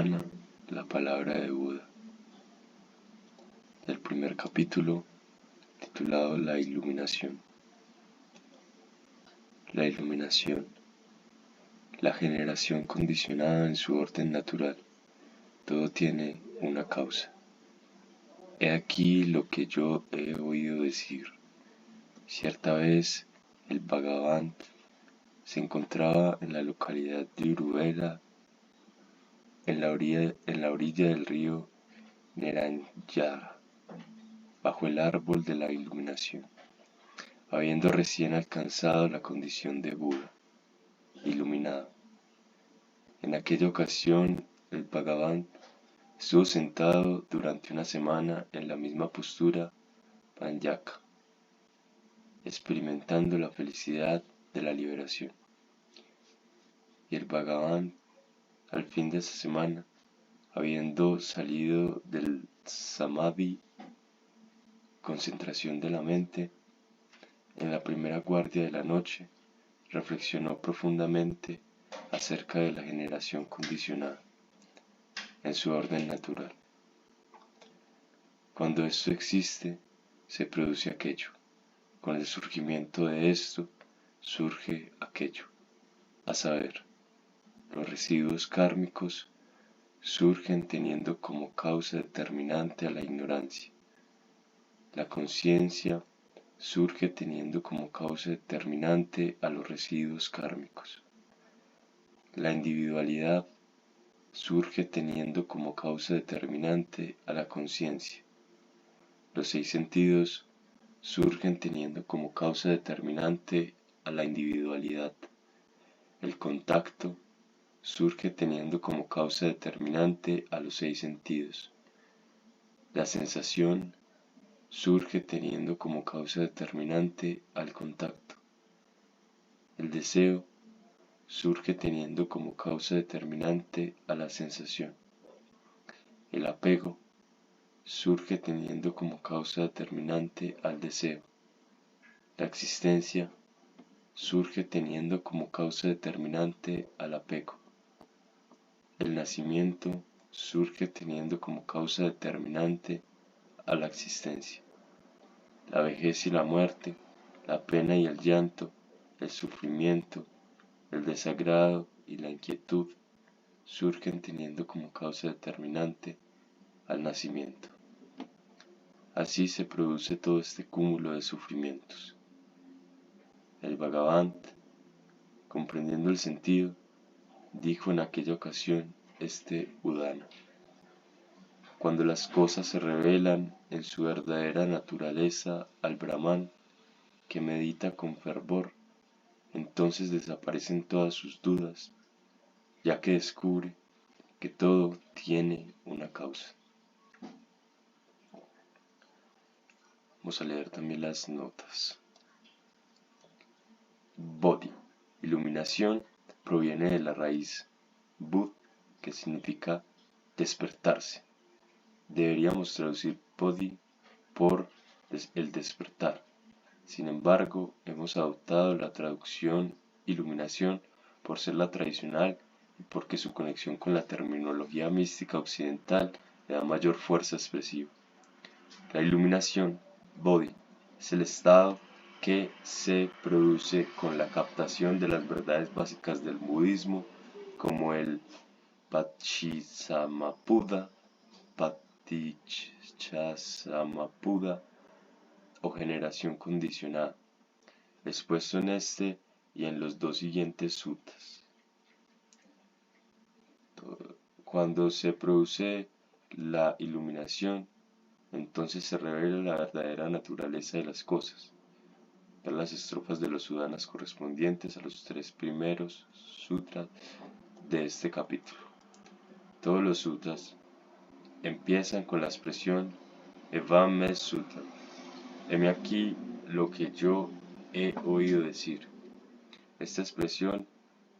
Udana, la palabra de Buda, del primer capítulo titulado La Iluminación. La iluminación, la generación condicionada en su orden natural, todo tiene una causa. He aquí lo que yo he oído decir. Cierta vez el Bhagavan se encontraba en la localidad de Uruvela, en la orilla del río Neranjara, bajo el árbol de la iluminación, habiendo recién alcanzado la condición de Buda, iluminado. En aquella ocasión, el Bhagavan estuvo sentado durante una semana en la misma postura Panyaka, experimentando la felicidad de la liberación. Y el Bhagavan, al fin de esa semana, habiendo salido del Samadhi, concentración de la mente, en la primera guardia de la noche, reflexionó profundamente acerca de la generación condicionada en su orden natural. Cuando esto existe, se produce aquello. Con el surgimiento de esto, surge aquello. A saber, los residuos kármicos surgen teniendo como causa determinante a la ignorancia. La conciencia surge teniendo como causa determinante a los residuos kármicos. La individualidad surge teniendo como causa determinante a la conciencia. Los 6 sentidos surgen teniendo como causa determinante a la individualidad. El contacto surge teniendo como causa determinante a los 6 sentidos. La sensación surge teniendo como causa determinante al contacto. El deseo surge teniendo como causa determinante a la sensación. El apego surge teniendo como causa determinante al deseo. La existencia surge teniendo como causa determinante al apego. El nacimiento surge teniendo como causa determinante a la existencia. La vejez y la muerte, la pena y el llanto, el sufrimiento, el desagrado y la inquietud surgen teniendo como causa determinante al nacimiento. Así se produce todo este cúmulo de sufrimientos. El Bhagavan, comprendiendo el sentido, dijo en aquella ocasión este Udana: cuando las cosas se revelan en su verdadera naturaleza al Brahman, que medita con fervor, entonces desaparecen todas sus dudas, ya que descubre que todo tiene una causa. Vamos a leer también las notas. Bodhi, iluminación, proviene de la raíz Bud, que significa despertarse. Deberíamos traducir Bodhi por el despertar. Sin embargo, hemos adoptado la traducción iluminación por ser la tradicional y porque su conexión con la terminología mística occidental le da mayor fuerza expresiva. La iluminación, Bodhi, es el estado que se produce con la captación de las verdades básicas del budismo, como el Paticcasamuppada o generación condicionada, expuesto en este y en los 2 siguientes suttas. Cuando se produce la iluminación, entonces se revela la verdadera naturaleza de las cosas. Ver las estrofas de los Udanas correspondientes a los 3 primeros sutras de este capítulo. Todos los sutras empiezan con la expresión Evam me sutta. Heme aquí lo que yo he oído decir. Esta expresión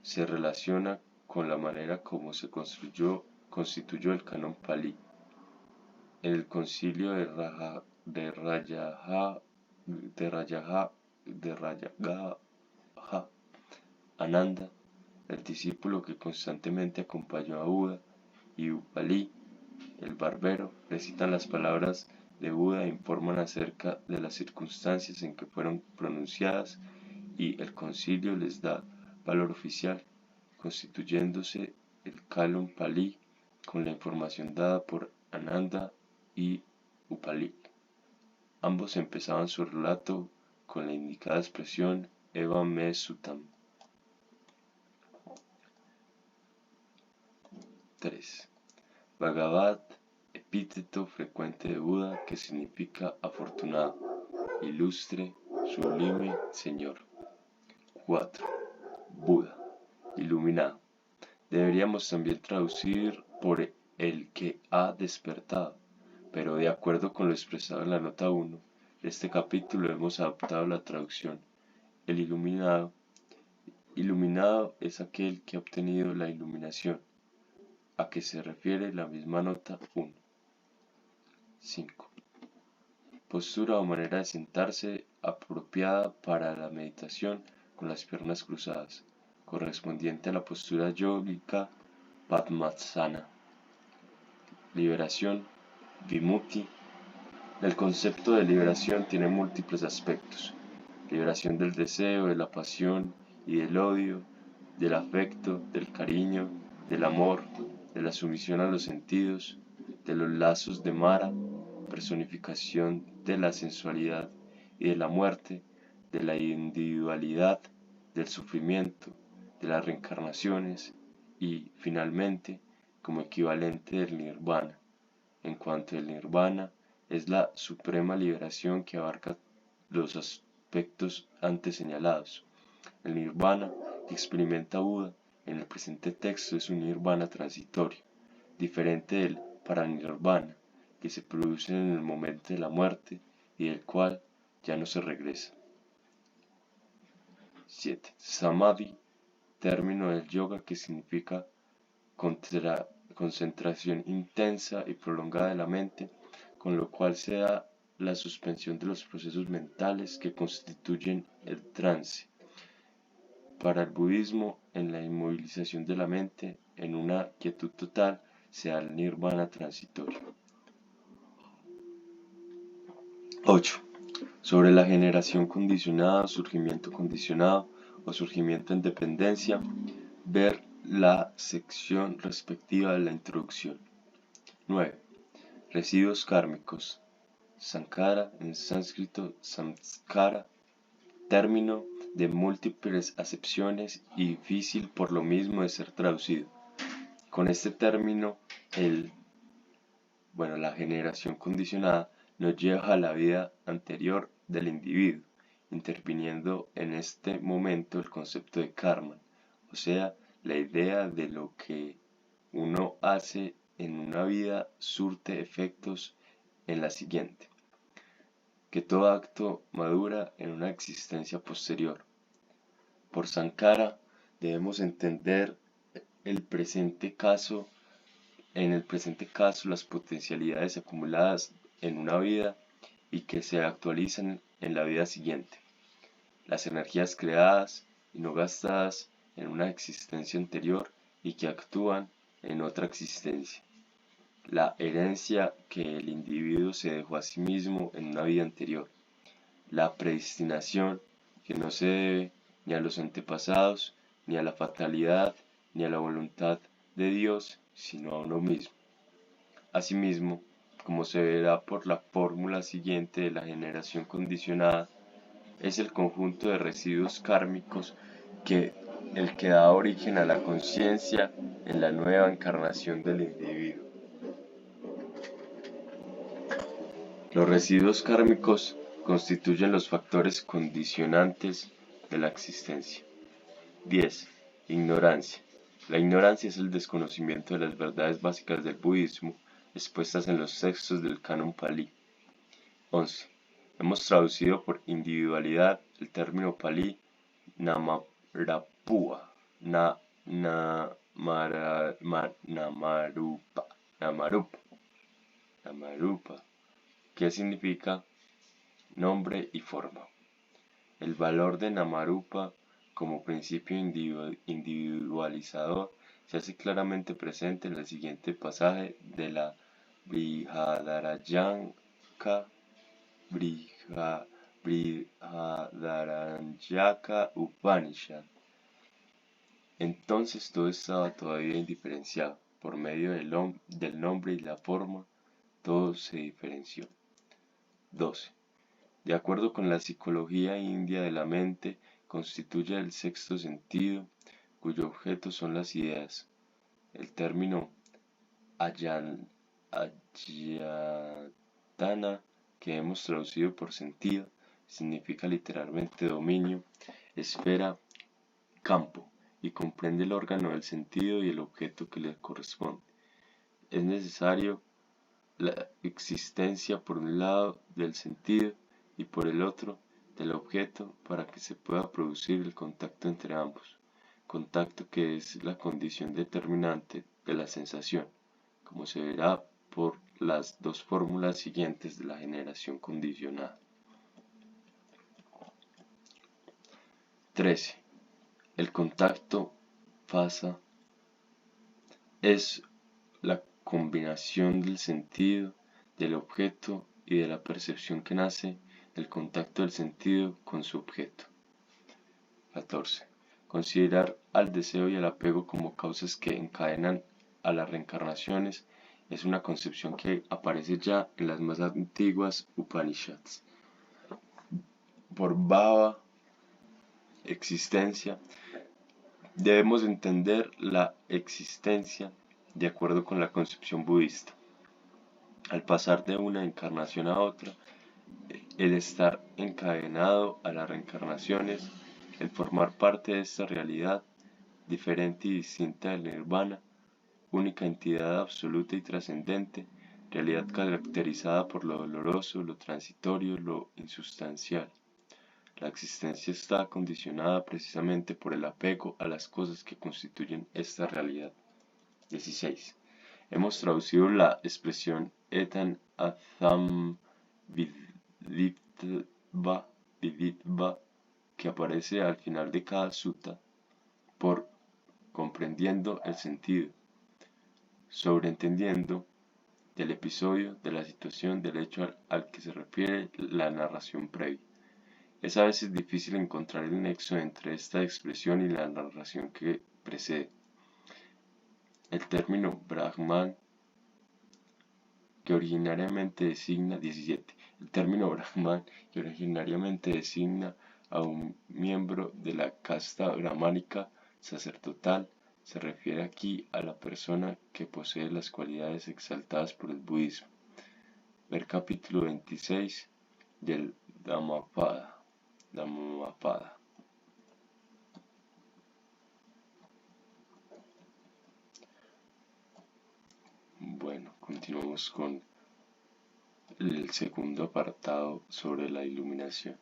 se relaciona con la manera como se constituyó el canon Pali. En el concilio de Rajagaha, Ananda, el discípulo que constantemente acompañó a Buda, y Pali, el barbero, recitan las palabras de Buda e informan acerca de las circunstancias en que fueron pronunciadas y el concilio les da valor oficial, constituyéndose el Kalon Pali con la información dada por Ananda y Upali. Ambos empezaban su relato con la indicada expresión Evam Me Suttam. 3. Bhagavad, epíteto frecuente de Buda que significa afortunado, ilustre, sublime, señor. 4. Buda, iluminado. Deberíamos también traducir por el que ha despertado, pero de acuerdo con lo expresado en la nota 1 de este capítulo hemos adoptado la traducción el iluminado. Iluminado es aquel que ha obtenido la iluminación, a que se refiere la misma nota 1. 5. Postura o manera de sentarse apropiada para la meditación con las piernas cruzadas, correspondiente a la postura yógica Padmasana. Liberación, Vimutti. El concepto de liberación tiene múltiples aspectos: liberación del deseo, de la pasión y del odio, del afecto, del cariño, del amor, de la sumisión a los sentidos, de los lazos de Mara, personificación de la sensualidad y de la muerte, de la individualidad, del sufrimiento, de las reencarnaciones y, finalmente, como equivalente del nirvana, en cuanto el nirvana es la suprema liberación que abarca los aspectos antes señalados. El nirvana que experimenta Buda en el presente texto es un nirvana transitorio, diferente del paranirvana, que se produce en el momento de la muerte y del cual ya no se regresa. 7. Samadhi, término del yoga que significa concentración intensa y prolongada de la mente, con lo cual se da la suspensión de los procesos mentales que constituyen el trance. Para el budismo, en la inmovilización de la mente, en una quietud total, se da el nirvana transitorio. 8. Sobre la generación condicionada, surgimiento condicionado o surgimiento en dependencia, ver la sección respectiva de la introducción. 9. Residuos kármicos. Sankara, en sánscrito samskara, término de múltiples acepciones y difícil por lo mismo de ser traducido. Con este término, la generación condicionada nos lleva a la vida anterior del individuo, interviniendo en este momento el concepto de karma, o sea, la idea de lo que uno hace en una vida surte efectos en la siguiente, que todo acto madura en una existencia posterior. Por Sankara debemos entender en el presente caso las potencialidades acumuladas en una vida y que se actualizan en la vida siguiente, las energías creadas y no gastadas en una existencia anterior y que actúan en otra existencia, la herencia que el individuo se dejó a sí mismo en una vida anterior, la predestinación que no se debe ni a los antepasados, ni a la fatalidad, ni a la voluntad de Dios, sino a uno mismo. Asimismo, como se verá por la fórmula siguiente de la generación condicionada, es el conjunto de residuos kármicos el que da origen a la conciencia en la nueva encarnación del individuo. Los residuos kármicos constituyen los factores condicionantes de la existencia. 10. Ignorancia. La ignorancia es el desconocimiento de las verdades básicas del budismo expuestas en los textos del Canon Pali. 11. Hemos traducido por individualidad el término Pali Namarupā, que significa nombre y forma. El valor de Namarupa como principio individualizador se hace claramente presente en el siguiente pasaje de la Brihadaranyaka Upanishad. Entonces todo estaba todavía indiferenciado. Por medio del nombre y la forma, todo se diferenció. 12. De acuerdo con la psicología india de la mente, constituye el sexto sentido, cuyo objeto son las ideas. El término ayatana, que hemos traducido por sentido, significa literalmente dominio, esfera, campo, y comprende el órgano del sentido y el objeto que le corresponde. Es necesario la existencia por un lado del sentido y por el otro del objeto para que se pueda producir el contacto entre ambos, contacto que es la condición determinante de la sensación, como se verá por las dos fórmulas siguientes de la generación condicionada. 13. El contacto phasa es la combinación del sentido, del objeto y de la percepción que nace del contacto del sentido con su objeto. 14. Considerar al deseo y al apego como causas que encadenan a las reencarnaciones es una concepción que aparece ya en las más antiguas Upanishads. Por bhava, existencia, debemos entender la existencia de acuerdo con la concepción budista. Al pasar de una encarnación a otra, el estar encadenado a las reencarnaciones, el formar parte de esta realidad diferente y distinta del nirvana, única entidad absoluta y trascendente, realidad caracterizada por lo doloroso, lo transitorio, lo insustancial. La existencia está condicionada precisamente por el apego a las cosas que constituyen esta realidad. 16. Hemos traducido la expresión etan atham viditva que aparece al final de cada sutta por comprendiendo el sentido, sobreentendiendo del episodio, de la situación, del hecho al que se refiere la narración previa. Es a veces difícil encontrar el nexo entre esta expresión y la narración que precede. El término Brahman, que originariamente designa 17. El término Brahman, que originariamente designa a un miembro de la casta brahmánica sacerdotal, se refiere aquí a la persona que posee las cualidades exaltadas por el budismo. Ver capítulo 26 del Dhammapada. Bueno, continuamos con el segundo apartado sobre la iluminación.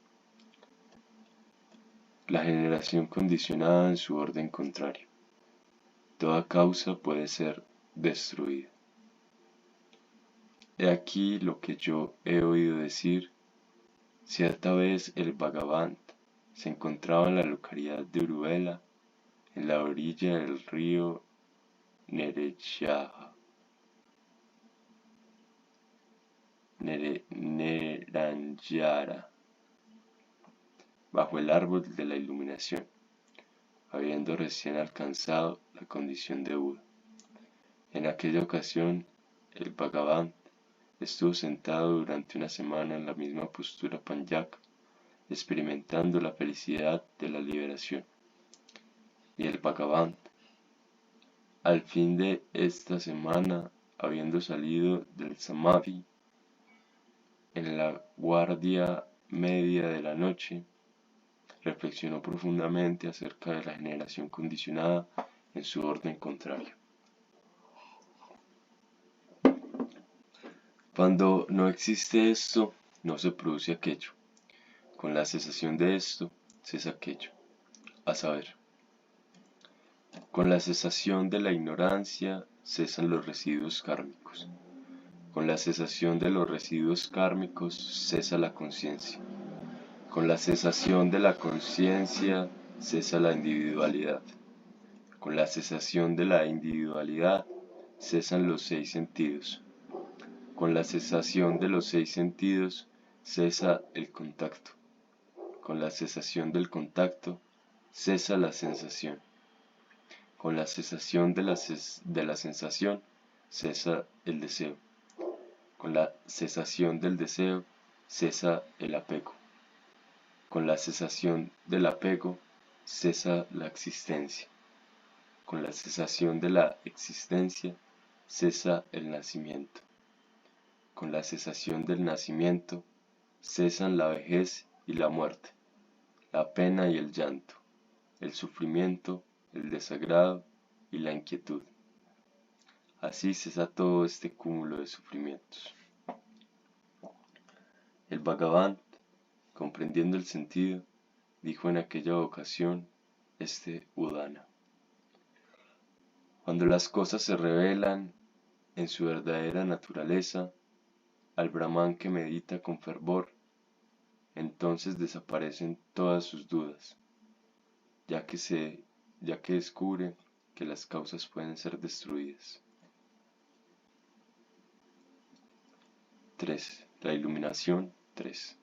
La generación condicionada en su orden contrario. Toda causa puede ser destruida. He aquí lo que yo he oído decir. Cierta vez el Bhagavan se encontraba en la localidad de Uruvela, en la orilla del río Neranjara, bajo el árbol de la iluminación, habiendo recién alcanzado la condición de Buda. En aquella ocasión, el Bhagavan estuvo sentado durante una semana en la misma postura Panyaka, experimentando la felicidad de la liberación. Y el Bhagavan, al fin de esta semana, habiendo salido del Samadhi, en la guardia media de la noche, reflexionó profundamente acerca de la generación condicionada en su orden contrario. Cuando no existe esto, no se produce aquello. Con la cesación de esto, cesa aquello. A saber, con la cesación de la ignorancia, cesan los residuos kármicos. Con la cesación de los residuos kármicos, cesa la conciencia. Con la cesación de la conciencia, cesa la individualidad. Con la cesación de la individualidad cesan los 6 sentidos. Con la cesación de los 6 sentidos cesa el contacto. Con la cesación del contacto cesa la sensación. Con la cesación de la sensación cesa el deseo. Con la cesación del deseo cesa el apego. Con la cesación del apego cesa la existencia. Con la cesación de la existencia cesa el nacimiento. Con la cesación del nacimiento cesan la vejez y la muerte, la pena y el llanto, el sufrimiento, el desagrado y la inquietud. Así cesa todo este cúmulo de sufrimientos. El Bhagavan, comprendiendo el sentido, dijo en aquella ocasión este Udana: cuando las cosas se revelan en su verdadera naturaleza, al Brahman que medita con fervor, entonces desaparecen todas sus dudas, ya que descubre que las causas pueden ser destruidas. 3. La iluminación 3.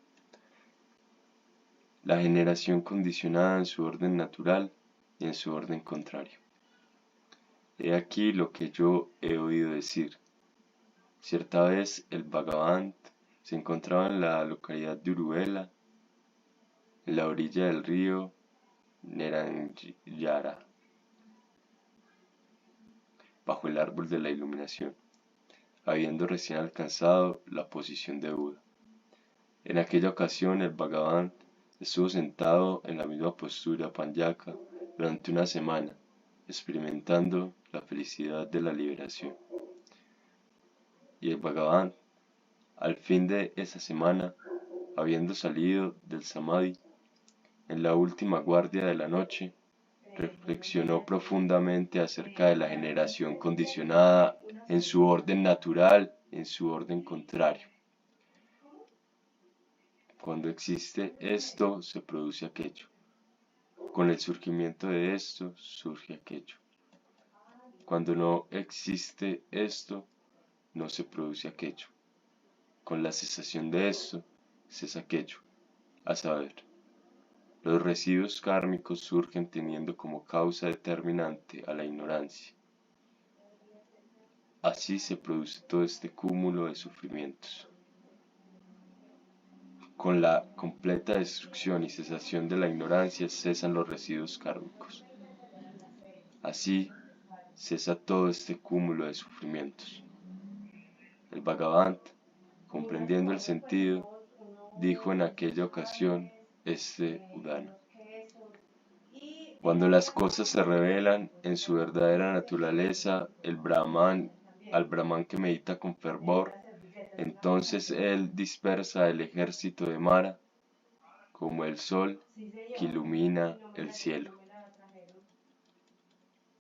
La generación condicionada en su orden natural y en su orden contrario. He aquí lo que yo he oído decir. Cierta vez el Bhagavan se encontraba en la localidad de Uruvela, en la orilla del río Neranjara, bajo el árbol de la iluminación, habiendo recién alcanzado la posición de Buda. En aquella ocasión el Bhagavan estuvo sentado en la misma postura Panyaka durante una semana, experimentando la felicidad de la liberación. Y el Bhagavan, al fin de esa semana, habiendo salido del Samadhi, en la última guardia de la noche, reflexionó profundamente acerca de la generación condicionada en su orden natural, en su orden contrario. Cuando existe esto, se produce aquello. Con el surgimiento de esto, surge aquello. Cuando no existe esto, no se produce aquello. Con la cesación de esto, cesa aquello, a saber, los residuos kármicos surgen teniendo como causa determinante a la ignorancia. Así se produce todo este cúmulo de sufrimientos. Con la completa destrucción y cesación de la ignorancia cesan los residuos kármicos. Así cesa todo este cúmulo de sufrimientos. El Bhagavan, comprendiendo el sentido, dijo en aquella ocasión este Udana: cuando las cosas se revelan en su verdadera naturaleza, al Brahman que medita con fervor, entonces él dispersa el ejército de Mara como el sol que ilumina el cielo.